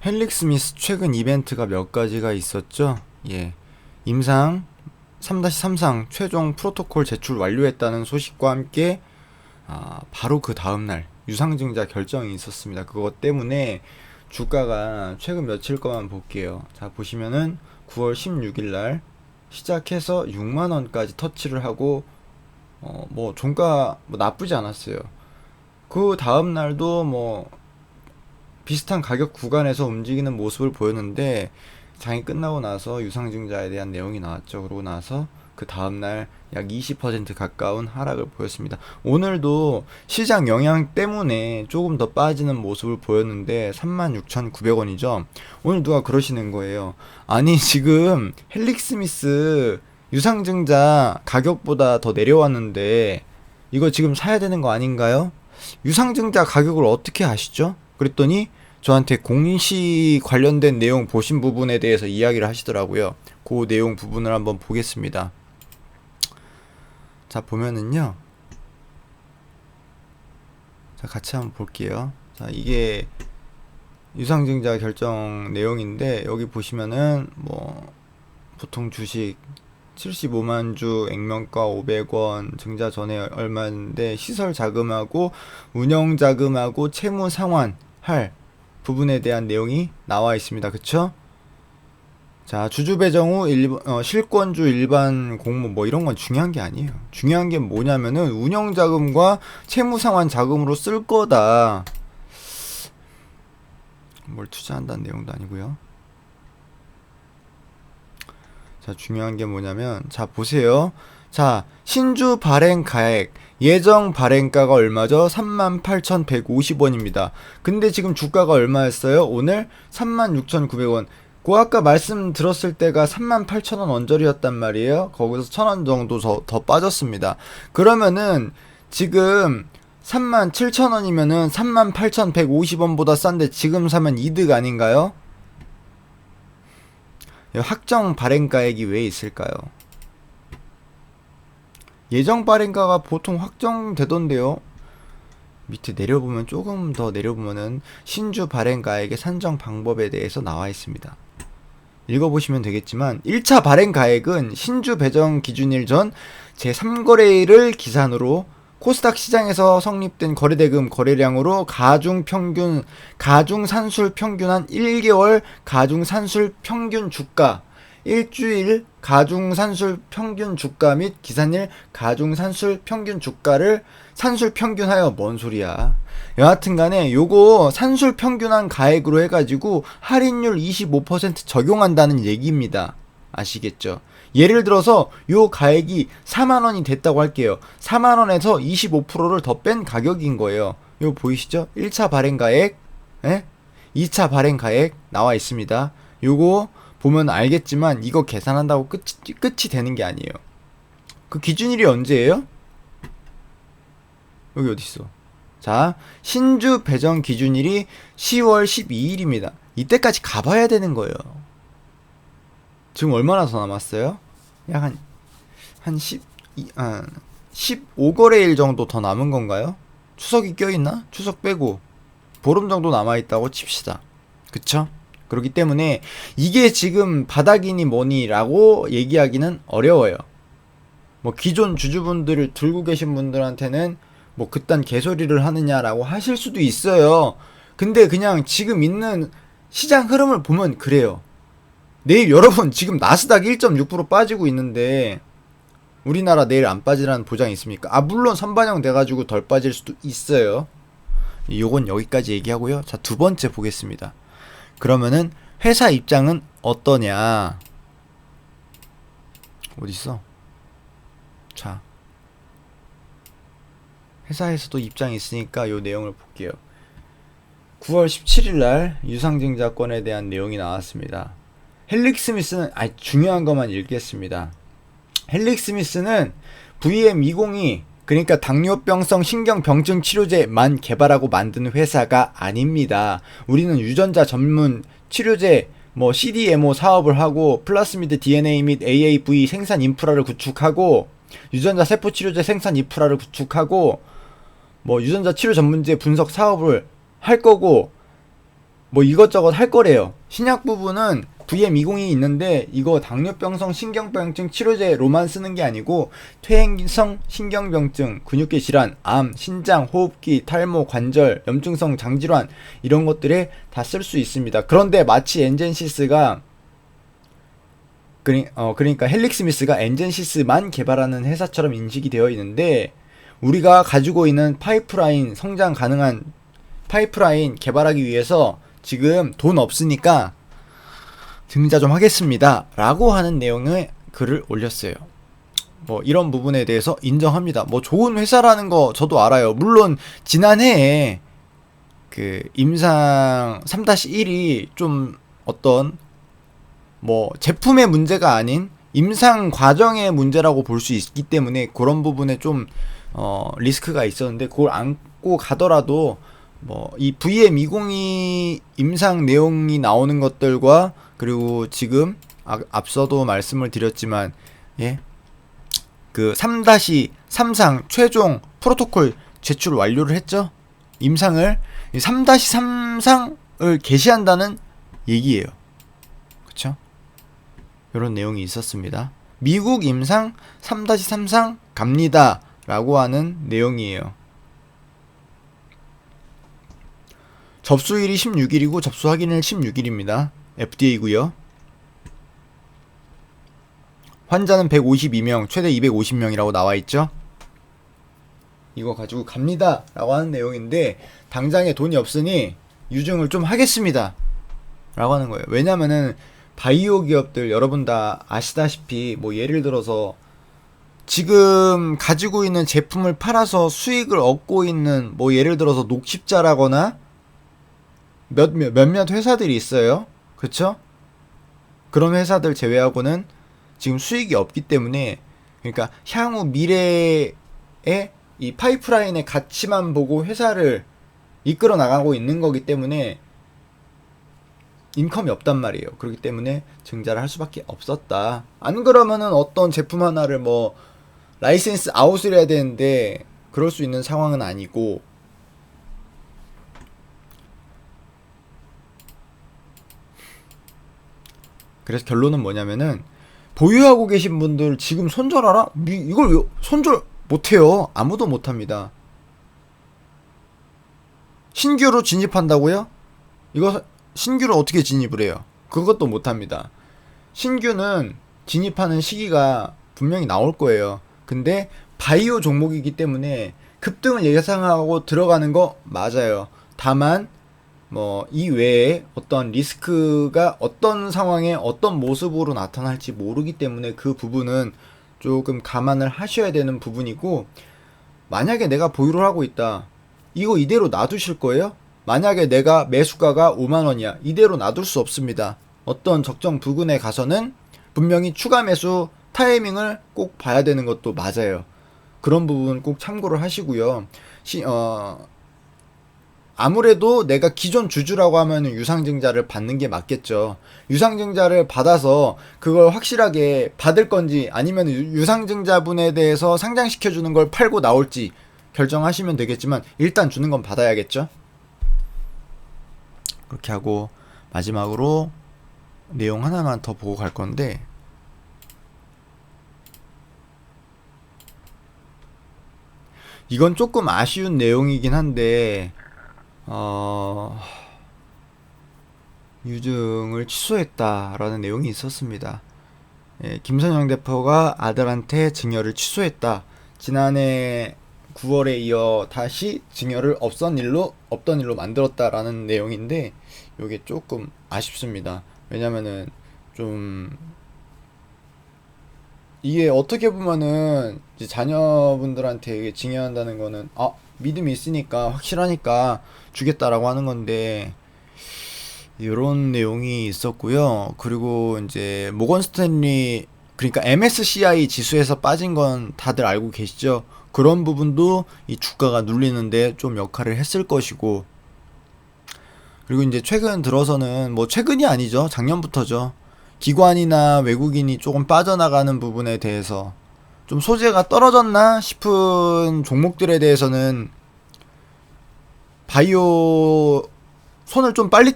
헬릭스미스 최근 이벤트가 몇 가지가 있었죠? 예. 임상 3-3상 최종 프로토콜 제출 완료했다는 소식과 함께 바로 그 다음날 유상증자 결정이 있었습니다. 그것 때문에 주가가 최근 며칠 거만 볼게요. 자, 보시면은 9월 16일 날 시작해서 6만원까지 터치를 하고 뭐 종가 뭐 나쁘지 않았어요. 그 다음날도 뭐 비슷한 가격 구간에서 움직이는 모습을 보였는데 장이 끝나고 나서 유상증자에 대한 내용이 나왔죠. 그러고 나서 그 다음날 약 20% 가까운 하락을 보였습니다. 오늘도 시장 영향 때문에 조금 더 빠지는 모습을 보였는데 36,900원이죠. 오늘 누가 그러시는 거예요. 아니 지금 헬릭스미스 유상증자 가격보다 더 내려왔는데 이거 지금 사야 되는 거 아닌가요? 유상증자 가격을 어떻게 아시죠? 그랬더니 저한테 공시 관련된 내용 보신 부분에 대해서 이야기를 하시더라고요. 그 내용 부분을 한번 보겠습니다. 자, 보면은요. 자, 같이 한번 볼게요. 자, 이게 유상증자 결정 내용인데 여기 보시면은 뭐 보통 주식 75만 주 액면가 500원 증자 전에 얼마인데 시설 자금하고 운영 자금하고 채무 상환 할 부분에 대한 내용이 나와 있습니다. 그쵸? 자, 주주 배정 후 실권주 일반 공모 뭐 이런 건 중요한 게 아니에요. 중요한 게 뭐냐면은 운영 자금과 채무 상환 자금으로 쓸 거다. 뭘 투자한다는 내용도 아니고요. 자, 중요한 게 뭐냐면 자, 보세요. 자, 신주 발행 가액 예정 발행가가 얼마죠? 38,150원입니다. 근데 지금 주가가 얼마였어요? 오늘 36,900원. 그 아까 말씀드렸을 때가 38,000원 언저리였단 말이에요. 거기서 1,000원 정도 더 빠졌습니다. 그러면은 지금 37,000원이면은 38,150원보다 싼데 지금 사면 이득 아닌가요? 확정 발행가액이 왜 있을까요? 예정 발행가가 보통 확정되던데요. 밑에 내려보면 조금 더 내려보면은 신주 발행가액의 산정 방법에 대해서 나와 있습니다. 읽어보시면 되겠지만 1차 발행가액은 신주 배정 기준일 전 제3거래일을 기산으로 코스닥 시장에서 성립된 거래대금 거래량으로 가중산술 평균 한 1개월 가중산술 평균 주가 일주일 가중산술 평균 주가 및 기산일 가중산술 평균 주가를 산술 평균하여 뭔 소리야. 여하튼간에 요거 산술 평균한 가액으로 해가지고 할인율 25% 적용한다는 얘기입니다. 아시겠죠? 예를 들어서 요 가액이 4만원이 됐다고 할게요. 4만원에서 25%를 더 뺀 가격인 거예요. 요 보이시죠? 1차 발행가액, 2차 발행가액 나와 있습니다. 요거 보면 알겠지만 이거 계산한다고 끝이 되는 게 아니에요. 그 기준일이 언제예요? 여기 어딨어? 자, 신주 배정 기준일이 10월 12일입니다. 이때까지 가봐야 되는 거예요. 지금 얼마나 더 남았어요? 약 한 15거래일 정도 더 남은 건가요? 추석이 껴있나? 추석 빼고 보름 정도 남아있다고 칩시다. 그쵸? 그렇기 때문에 이게 지금 바닥이니 뭐니 라고 얘기하기는 어려워요. 뭐 기존 주주분들을 들고 계신 분들한테는 뭐 그딴 개소리를 하느냐라고 하실 수도 있어요. 근데 그냥 지금 있는 시장 흐름을 보면 그래요. 내일 여러분 지금 나스닥 1.6% 빠지고 있는데 우리나라 내일 안 빠지라는 보장이 있습니까? 물론 선반영 돼가지고 덜 빠질 수도 있어요. 요건 여기까지 얘기하고요. 자, 두 번째 보겠습니다. 그러면은 회사 입장은 어떠냐? 어딨어? 자, 회사에서도 입장이 있으니까 요 내용을 볼게요. 9월 17일날 유상증자권에 대한 내용이 나왔습니다. 헬릭스미스는 중요한 것만 읽겠습니다. 헬릭스미스는 VM202 그러니까 당뇨병성 신경병증 치료제만 개발하고 만든 회사가 아닙니다. 우리는 유전자 전문 치료제 뭐 CDMO 사업을 하고 플라스미드 DNA 및 AAV 생산 인프라를 구축하고 유전자 세포 치료제 생산 인프라를 구축하고 뭐 유전자 치료 전문제 분석 사업을 할 거고 뭐 이것저것 할 거래요. 신약 부분은 VM20이 있는데 이거 당뇨병성 신경병증 치료제로만 쓰는 게 아니고 퇴행성 신경병증, 근육계 질환, 암, 신장, 호흡기, 탈모, 관절, 염증성 장질환 이런 것들에 다 쓸 수 있습니다. 그런데 마치 엔젠시스가 그러니까 헬릭스미스가 엔젠시스만 개발하는 회사처럼 인식이 되어 있는데 우리가 가지고 있는 파이프라인 성장 가능한 파이프라인 개발하기 위해서 지금 돈 없으니까 증자 좀 하겠습니다 라고 하는 내용의 글을 올렸어요. 뭐 이런 부분에 대해서 인정합니다. 뭐 좋은 회사라는 거 저도 알아요. 물론 지난해에 그 임상 3-1이 좀 어떤 뭐 제품의 문제가 아닌 임상 과정의 문제라고 볼 수 있기 때문에 그런 부분에 좀 리스크가 있었는데 그걸 안고 가더라도 뭐 이 VM20이 임상 내용이 나오는 것들과 그리고 지금 앞서도 말씀을 드렸지만 예, 그 3-3상 최종 프로토콜 제출 완료를 했죠. 임상을 3-3상을 개시한다는 얘기예요. 그쵸? 이런 내용이 있었습니다. 미국 임상 3-3상 갑니다 라고 하는 내용이에요. 접수일이 16일이고 접수 확인일 16일입니다. FDA고요. 환자는 152명, 최대 250명이라고 나와있죠. 이거 가지고 갑니다 라고 하는 내용인데 당장에 돈이 없으니 유증을 좀 하겠습니다 라고 하는 거예요. 왜냐면은 바이오 기업들 여러분 다 아시다시피 뭐 예를 들어서 지금 가지고 있는 제품을 팔아서 수익을 얻고 있는 뭐 예를 들어서 녹십자라거나 몇몇 회사들이 있어요. 그쵸? 그런 회사들 제외하고는 지금 수익이 없기 때문에 그러니까 향후 미래에 이 파이프라인의 가치만 보고 회사를 이끌어 나가고 있는 거기 때문에 인컴이 없단 말이에요. 그렇기 때문에 증자를 할 수밖에 없었다. 안 그러면은 어떤 제품 하나를 뭐 라이센스 아웃을 해야 되는데 그럴 수 있는 상황은 아니고 그래서 결론은 뭐냐면은 보유하고 계신 분들 지금 손절하라? 이걸 왜 손절 못해요. 아무도 못합니다. 신규로 진입한다고요? 이거 신규로 어떻게 진입을 해요? 그것도 못합니다. 신규는 진입하는 시기가 분명히 나올 거예요. 근데 바이오 종목이기 때문에 급등을 예상하고 들어가는 거 맞아요. 다만 뭐 이외에 어떤 리스크가 어떤 상황에 어떤 모습으로 나타날지 모르기 때문에 그 부분은 조금 감안을 하셔야 되는 부분이고 만약에 내가 보유를 하고 있다. 이거 이대로 놔두실 거예요? 만약에 내가 매수가가 5만원이야. 이대로 놔둘 수 없습니다. 어떤 적정 부근에 가서는 분명히 추가 매수 타이밍을 꼭 봐야 되는 것도 맞아요. 그런 부분 꼭 참고를 하시고요. 아무래도 내가 기존 주주라고 하면 유상증자를 받는 게 맞겠죠. 유상증자를 받아서 그걸 확실하게 받을 건지 아니면 유상증자분에 대해서 상장시켜주는 걸 팔고 나올지 결정하시면 되겠지만 일단 주는 건 받아야겠죠. 그렇게 하고 마지막으로 내용 하나만 더 보고 갈 건데 이건 조금 아쉬운 내용이긴 한데 유증을 취소했다라는 내용이 있었습니다. 예, 김선영 대표가 아들한테 증여를 취소했다. 지난해 9월에 이어 다시 증여를 없던 일로 만들었다라는 내용인데 이게 조금 아쉽습니다. 왜냐면은 좀 이게 어떻게 보면은 이제 자녀분들한테 증여한다는 거는 믿음이 있으니까 확실하니까 주겠다라고 하는 건데 이런 내용이 있었고요. 그리고 이제 모건 스탠리 그러니까 MSCI 지수에서 빠진 건 다들 알고 계시죠? 그런 부분도 이 주가가 눌리는데 좀 역할을 했을 것이고 그리고 이제 최근 들어서는 뭐 최근이 아니죠. 작년부터죠. 기관이나 외국인이 조금 빠져나가는 부분에 대해서 좀 소재가 떨어졌나 싶은 종목들에 대해서는 바이오 손을 좀 빨리